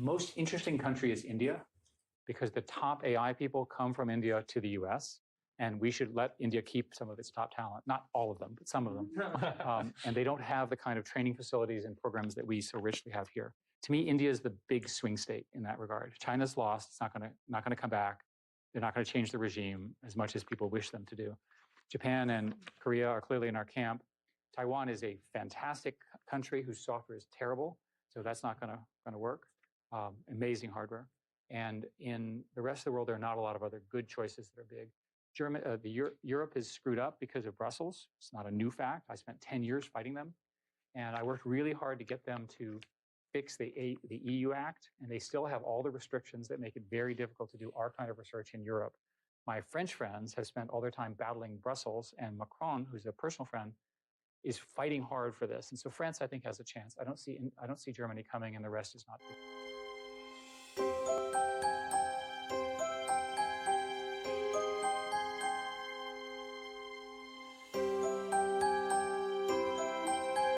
most interesting country is India, because the top AI people come from India to the US, and we should let India keep some of its top talent. Not all of them, but some of them. And they don't have the kind of training facilities and programs that we so richly have here. To me, India is the big swing state in that regard. China's lost. It's not going to come back. They're not going to change the regime as much as people wish them to do. Japan and Korea are clearly in our camp. Taiwan is a fantastic country whose software is terrible, so that's not going to work. Amazing hardware. And in the rest of the world, there are not a lot of other good choices that are big. Europe is screwed up because of Brussels. It's not a new fact. I spent 10 years fighting them, and I worked really hard to get them to fix the EU Act, and they still have all the restrictions that make it very difficult to do our kind of research in Europe. My French friends have spent all their time battling Brussels, and Macron, who's a personal friend, is fighting hard for this. And so France, I think, has a chance. I don't see Germany coming, and the rest is not.